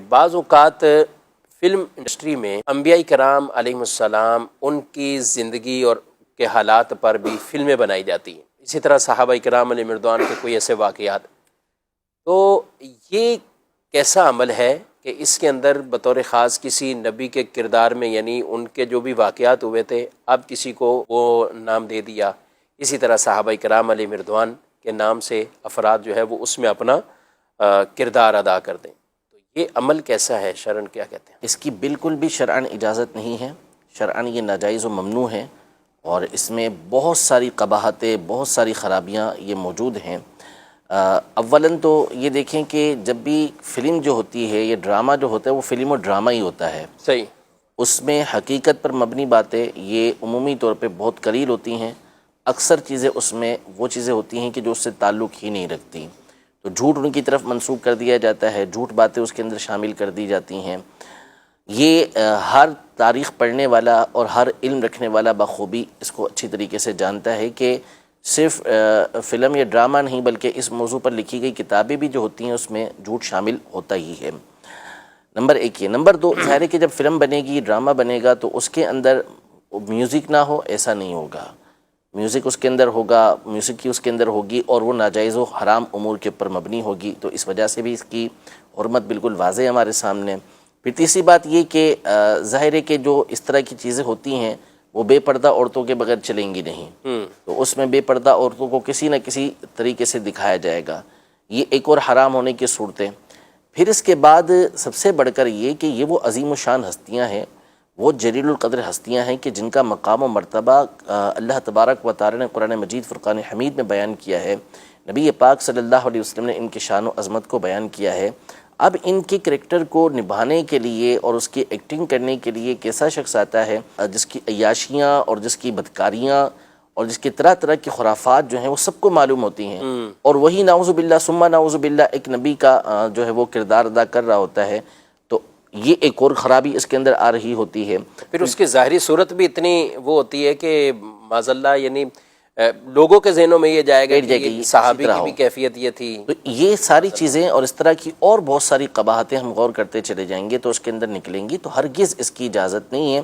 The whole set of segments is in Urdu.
بعض اوقات فلم انڈسٹری میں انبیاء کرام علیہم السلام ان کی زندگی اور کے حالات پر بھی فلمیں بنائی جاتی ہیں، اسی طرح صحابہ کرام علیہم رضوان کے کوئی ایسے واقعات. تو یہ کیسا عمل ہے کہ اس کے اندر بطور خاص کسی نبی کے کردار میں، یعنی ان کے جو بھی واقعات ہوئے تھے اب کسی کو وہ نام دے دیا، اسی طرح صحابہ کرام علیہم رضوان کے نام سے افراد جو ہے وہ اس میں اپنا کردار ادا کر دیں. تو یہ عمل کیسا ہے شرعاً، کیا کہتے ہیں؟ اس کی بالکل بھی شرعاً اجازت نہیں ہے. شرعاً یہ ناجائز و ممنوع ہے، اور اس میں بہت ساری قباحتیں، بہت ساری خرابیاں یہ موجود ہیں. اولاً تو یہ دیکھیں کہ جب بھی فلم جو ہوتی ہے، یہ ڈرامہ جو ہوتا ہے، وہ فلم و ڈرامہ ہی ہوتا ہے. صحیح. اس میں حقیقت پر مبنی باتیں یہ عمومی طور پہ بہت قلیل ہوتی ہیں. اکثر چیزیں اس میں وہ چیزیں ہوتی ہیں کہ جو اس سے تعلق ہی نہیں رکھتی، تو جھوٹ ان کی طرف منسوب کر دیا جاتا ہے، جھوٹ باتیں اس کے اندر شامل کر دی جاتی ہیں. یہ ہر تاریخ پڑھنے والا اور ہر علم رکھنے والا بخوبی اس کو اچھی طریقے سے جانتا ہے کہ صرف فلم یا ڈرامہ نہیں بلکہ اس موضوع پر لکھی گئی کتابیں بھی جو ہوتی ہیں اس میں جھوٹ شامل ہوتا ہی ہے. نمبر ایک یہ. نمبر دو، ظاہر ہے کہ جب فلم بنے گی، ڈرامہ بنے گا، تو اس کے اندر میوزک نہ ہو ایسا نہیں ہوگا. میوزک اس کے اندر ہوگا، موسیقی اس کے اندر ہوگی، اور وہ ناجائز و حرام امور کے اوپر مبنی ہوگی. تو اس وجہ سے بھی اس کی حرمت بالکل واضح ہے ہمارے سامنے. پھر تیسری بات یہ کہ ظاہر ہے کہ جو اس طرح کی چیزیں ہوتی ہیں وہ بے پردہ عورتوں کے بغیر چلیں گی نہیں. تو اس میں بے پردہ عورتوں کو کسی نہ کسی طریقے سے دکھایا جائے گا. یہ ایک اور حرام ہونے کی صورتیں. پھر اس کے بعد سب سے بڑھ کر یہ کہ یہ وہ عظیم و شان ہستیاں ہیں، وہ جلیل القدر ہستیاں ہیں کہ جن کا مقام و مرتبہ اللہ تبارک و تعالی نے قرآن مجید فرقان حمید میں بیان کیا ہے. نبی پاک صلی اللہ علیہ وسلم نے ان کی شان و عظمت کو بیان کیا ہے. اب ان کے کریکٹر کو نبھانے کے لیے اور اس کی ایکٹنگ کرنے کے لیے ایک ایسا شخص آتا ہے جس کی عیاشیاں اور جس کی بدکاریاں اور جس کی طرح طرح کی خرافات جو ہیں وہ سب کو معلوم ہوتی ہیں، اور وہی نعوذ باللہ ثم نعوذ باللہ ایک نبی کا جو ہے وہ کردار ادا کر رہا ہوتا ہے. تو یہ ایک اور خرابی اس کے اندر آ رہی ہوتی ہے. پھر اس کی ظاہری صورت بھی اتنی وہ ہوتی ہے کہ معاذ اللہ، یعنی لوگوں کے ذہنوں میں یہ جائے گا کہ صحابی کی بھی کیفیت یہ تھی. تو یہ ساری چیزیں اور اس طرح کی اور بہت ساری قباحتیں ہم غور کرتے چلے جائیں گے تو اس کے اندر نکلیں گی. تو ہرگز اس کی اجازت نہیں ہے،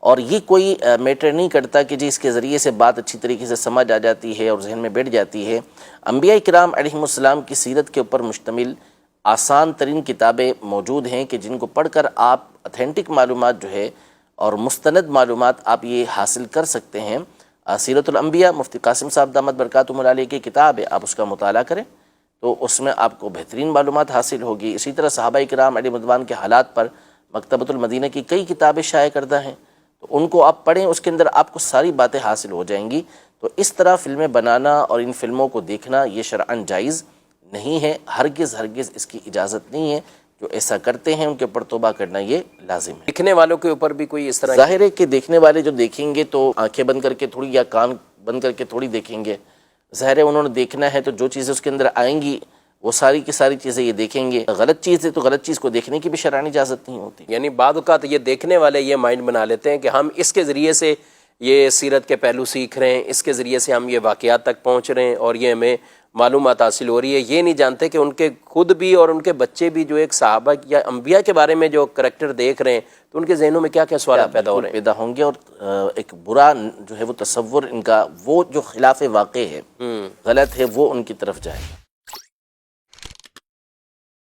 اور یہ کوئی میٹر نہیں کرتا کہ جی اس کے ذریعے سے بات اچھی طریقے سے سمجھ آ جاتی ہے اور ذہن میں بیٹھ جاتی ہے. انبیاء کرام علیہم السلام کی سیرت کے اوپر مشتمل آسان ترین کتابیں موجود ہیں کہ جن کو پڑھ کر آپ اتھینٹک معلومات جو ہے اور مستند معلومات آپ یہ حاصل کر سکتے ہیں. سیرت الانبیاء مفتی قاسم صاحب دامت برکاتہم علیہ کی کتاب ہے، آپ اس کا مطالعہ کریں تو اس میں آپ کو بہترین معلومات حاصل ہوگی. اسی طرح صحابہ کرام علیہم رضوان کے حالات پر مکتبۃ المدینہ کی کئی کتابیں شائع کردہ ہیں، تو ان کو آپ پڑھیں، اس کے اندر آپ کو ساری باتیں حاصل ہو جائیں گی. تو اس طرح فلمیں بنانا اور ان فلموں کو دیکھنا یہ شرعاً جائز نہیں ہے. ہرگز ہرگز اس کی اجازت نہیں ہے. جو ایسا کرتے ہیں ان کے اوپر توبہ کرنا یہ لازم ہے. دیکھنے والوں کے اوپر بھی کوئی اس طرح ظاہر ہے کہ دیکھنے والے جو دیکھیں گے تو آنکھیں بند کر کے تھوڑی یا کان بند کر کے تھوڑی دیکھیں گے. ظاہر ہے انہوں نے دیکھنا ہے تو جو چیزیں اس کے اندر آئیں گی وہ ساری کی ساری چیزیں یہ دیکھیں گے. غلط چیز ہے تو غلط چیز کو دیکھنے کی بھی شرعاً اجازت نہیں ہوتی. یعنی بعض اوقات یہ دیکھنے والے یہ مائنڈ بنا لیتے ہیں کہ ہم اس کے ذریعے سے یہ سیرت کے پہلو سیکھ رہے ہیں، اس کے ذریعے سے ہم یہ واقعات تک پہنچ رہے ہیں اور یہ ہمیں معلومات حاصل ہو رہی ہے. یہ نہیں جانتے کہ ان کے خود بھی اور ان کے بچے بھی جو ایک صحابہ یا انبیاء کے بارے میں جو کریکٹر دیکھ رہے ہیں تو ان کے ذہنوں میں کیا کیا سوالات پیدا ہوں گے، اور ایک برا جو ہے وہ تصور ان کا وہ جو خلاف واقع ہے، غلط ہے، وہ ان کی طرف جائے گا.